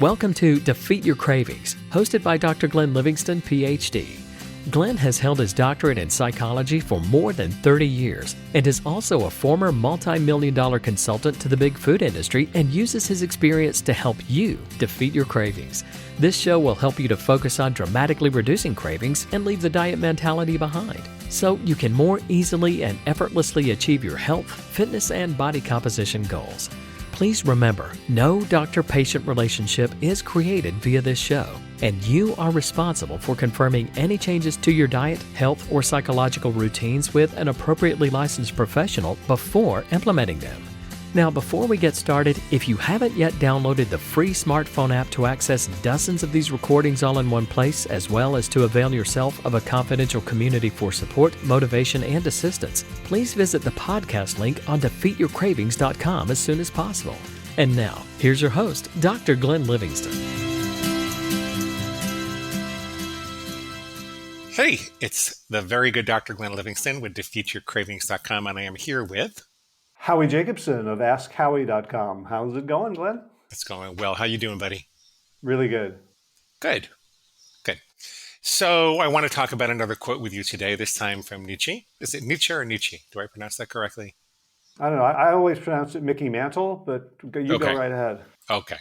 Welcome to Defeat Your Cravings, hosted by Dr. Glenn Livingston, PhD. Glenn has held his doctorate in psychology for more than 30 years and is also a former multi-million-dollar consultant to the big food industry and uses his experience to help you defeat your cravings. This show will help you to focus on dramatically reducing cravings and leave the diet mentality behind, so you can more easily and effortlessly achieve your health, fitness, and body composition goals. Please remember, no doctor-patient relationship is created via this show, and you are responsible for confirming any changes to your diet, health, or psychological routines with an appropriately licensed professional before implementing them. Now, before we get started, if you haven't yet downloaded the free smartphone app to access dozens of these recordings all in one place, as well as to avail yourself of a confidential community for support, motivation, and assistance, please visit the podcast link on defeatyourcravings.com as soon as possible. And now, here's your host, Dr. Glenn Livingston. Hey, it's the very good Dr. Glenn Livingston with defeatyourcravings.com, and I am here with Howie Jacobson of AskHowie.com. How's it going, Glenn? It's going well. How you doing, buddy? Really good. Good. So I want to talk about another quote with you today, this time from Nietzsche. Is it Nietzsche or Nietzsche? Do I pronounce that correctly? I don't know. I always pronounce it Mickey Mantle, but you go right ahead. Okay.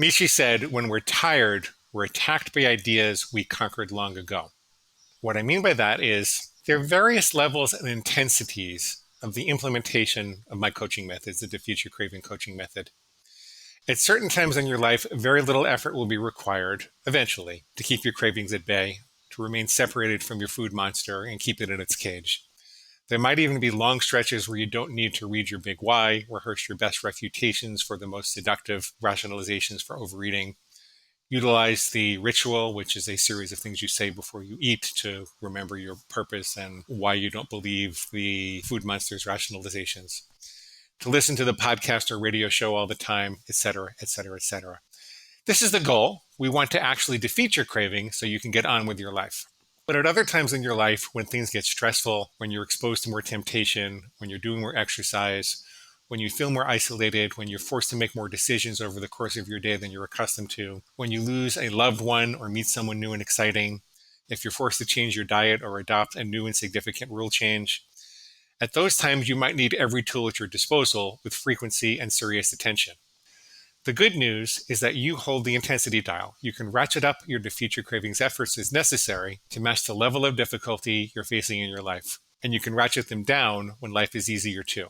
Nietzsche said, when we're tired, we're attacked by ideas we conquered long ago. What I mean by that is there are various levels and intensities of the implementation of my coaching methods, the Defeat Your Craving coaching method. At certain times in your life, very little effort will be required, eventually, to keep your cravings at bay, to remain separated from your food monster and keep it in its cage. There might even be long stretches where you don't need to read your big why, rehearse your best refutations for the most seductive rationalizations for overeating, utilize the ritual, which is a series of things you say before you eat to remember your purpose and why you don't believe the food monster's rationalizations, to listen to the podcast or radio show all the time, etc., etc., etc. This is the goal. We want to actually defeat your craving so you can get on with your life. But at other times in your life, when things get stressful, when you're exposed to more temptation, when you're doing more exercise, when you feel more isolated, when you're forced to make more decisions over the course of your day than you're accustomed to, when you lose a loved one or meet someone new and exciting, if you're forced to change your diet or adopt a new and significant rule change, at those times you might need every tool at your disposal with frequency and serious attention. The good news is that you hold the intensity dial. You can ratchet up your Defeat Your Cravings efforts as necessary to match the level of difficulty you're facing in your life, and you can ratchet them down when life is easier too.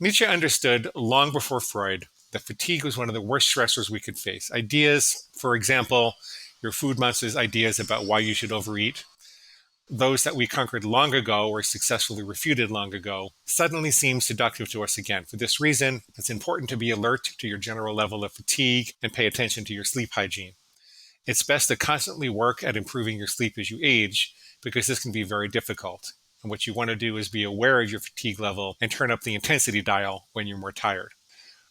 Nietzsche understood long before Freud that fatigue was one of the worst stressors we could face. Ideas, for example, your food monster's ideas about why you should overeat, those that we conquered long ago or successfully refuted long ago, suddenly seem seductive to us again. For this reason, it's important to be alert to your general level of fatigue and pay attention to your sleep hygiene. It's best to constantly work at improving your sleep as you age, because this can be very difficult. And what you want to do is be aware of your fatigue level and turn up the intensity dial when you're more tired.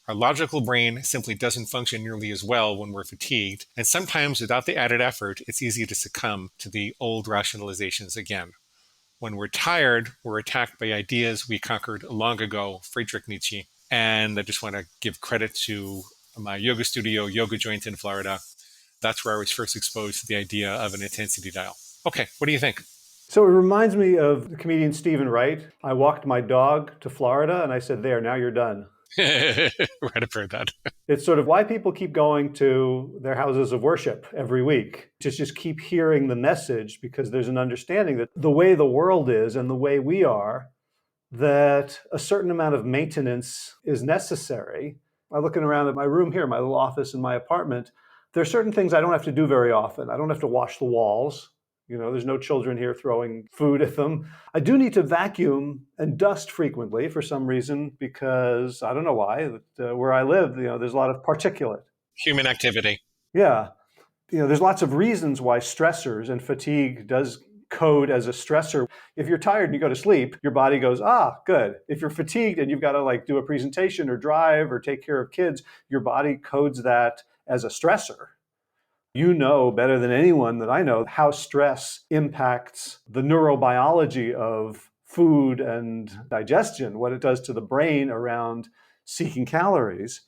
Our logical brain simply doesn't function nearly as well when we're fatigued, and sometimes without the added effort, it's easy to succumb to the old rationalizations again. When we're tired, we're attacked by ideas we conquered long ago, Friedrich Nietzsche. And I just want to give credit to my yoga studio, Yoga Joint in Florida. That's where I was first exposed to the idea of an intensity dial. Okay, what do you think? So it reminds me of the comedian Stephen Wright. I walked my dog to Florida and I said, there, now you're done. Right, I've heard that. It's sort of why people keep going to their houses of worship every week, to just keep hearing the message, because there's an understanding that the way the world is and the way we are, that a certain amount of maintenance is necessary. I'm looking around at my room here, my little office in my apartment. There are certain things I don't have to do very often. I don't have to wash the walls. There's no children here throwing food at them. I do need to vacuum and dust frequently for some reason, because I don't know why. Where I live, there's a lot of particulate. Human activity. Yeah. There's lots of reasons why stressors, and fatigue does code as a stressor. If you're tired and you go to sleep, your body goes, good. If you're fatigued and you've got to do a presentation or drive or take care of kids, your body codes that as a stressor. You know better than anyone that I know how stress impacts the neurobiology of food and digestion, what it does to the brain around seeking calories.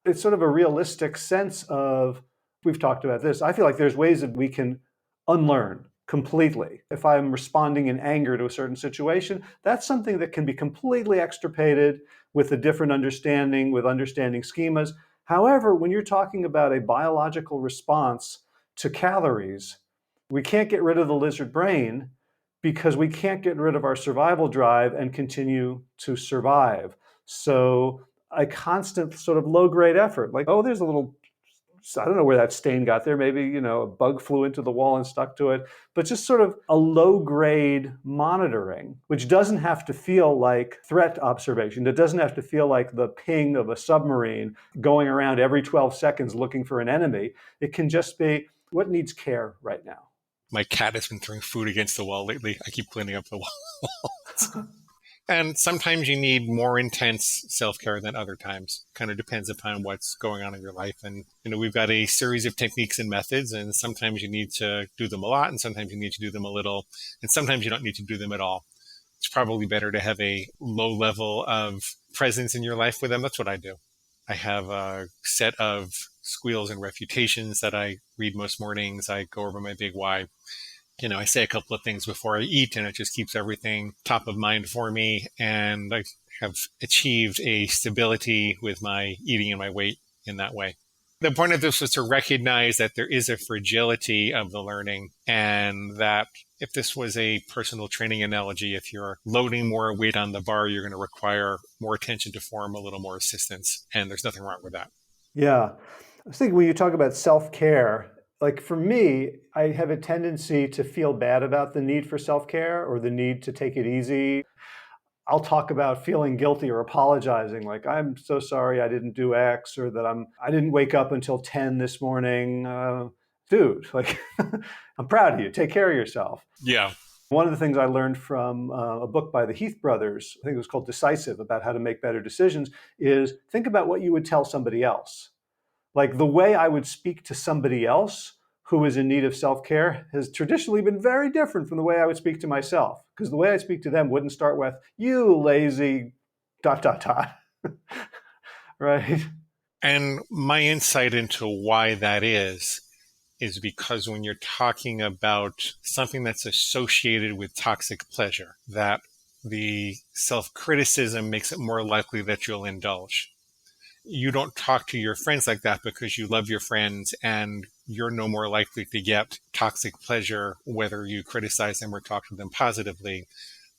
It's sort of a realistic sense of, we've talked about this. I feel like there's ways that we can unlearn completely. If I'm responding in anger to a certain situation, that's something that can be completely extirpated with a different understanding, with understanding schemas. However, when you're talking about a biological response to calories, we can't get rid of the lizard brain because we can't get rid of our survival drive and continue to survive. So a constant sort of low-grade effort, like, oh, there's a little, I don't know where that stain got there. Maybe, a bug flew into the wall and stuck to it. But just sort of a low-grade monitoring, which doesn't have to feel like threat observation. It doesn't have to feel like the ping of a submarine going around every 12 seconds looking for an enemy. It can just be, what needs care right now? My cat has been throwing food against the wall lately. I keep cleaning up the wall. And sometimes you need more intense self-care than other times. Kind of depends upon what's going on in your life. And, we've got a series of techniques and methods, and sometimes you need to do them a lot, and sometimes you need to do them a little, and sometimes you don't need to do them at all. It's probably better to have a low level of presence in your life with them. That's what I do. I have a set of squeals and refutations that I read most mornings. I go over my big why. I say a couple of things before I eat, and it just keeps everything top of mind for me. And I have achieved a stability with my eating and my weight in that way. The point of this was to recognize that there is a fragility of the learning, and that if this was a personal training analogy, if you're loading more weight on the bar, you're going to require more attention to form, a little more assistance. And there's nothing wrong with that. Yeah. I was thinking when you talk about self-care, like for me, I have a tendency to feel bad about the need for self-care or the need to take it easy. I'll talk about feeling guilty or apologizing, like, I'm so sorry I didn't do X, or that I didn't wake up until 10 this morning. Dude, like, I'm proud of you. Take care of yourself. Yeah. One of the things I learned from a book by the Heath brothers, I think it was called Decisive, about how to make better decisions, is think about what you would tell somebody else. Like, the way I would speak to somebody else who is in need of self-care has traditionally been very different from the way I would speak to myself. Because the way I speak to them wouldn't start with, you lazy ... Right? And my insight into why that is because when you're talking about something that's associated with toxic pleasure, that the self-criticism makes it more likely that you'll indulge. You don't talk to your friends like that because you love your friends, and you're no more likely to get toxic pleasure whether you criticize them or talk to them positively.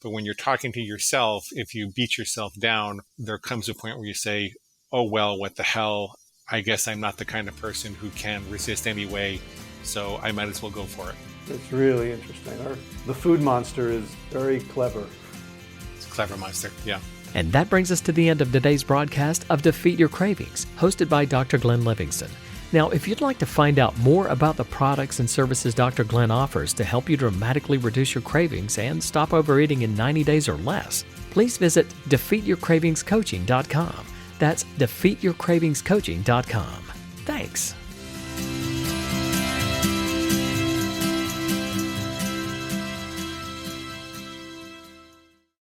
But when you're talking to yourself, if you beat yourself down, there comes a point where you say, oh, well, what the hell? I guess I'm not the kind of person who can resist anyway, so I might as well go for it. It's really interesting. The food monster is very clever. It's a clever monster, yeah. And that brings us to the end of today's broadcast of Defeat Your Cravings, hosted by Dr. Glenn Livingston. Now, if you'd like to find out more about the products and services Dr. Glenn offers to help you dramatically reduce your cravings and stop overeating in 90 days or less, please visit defeatyourcravingscoaching.com. That's defeatyourcravingscoaching.com. Thanks.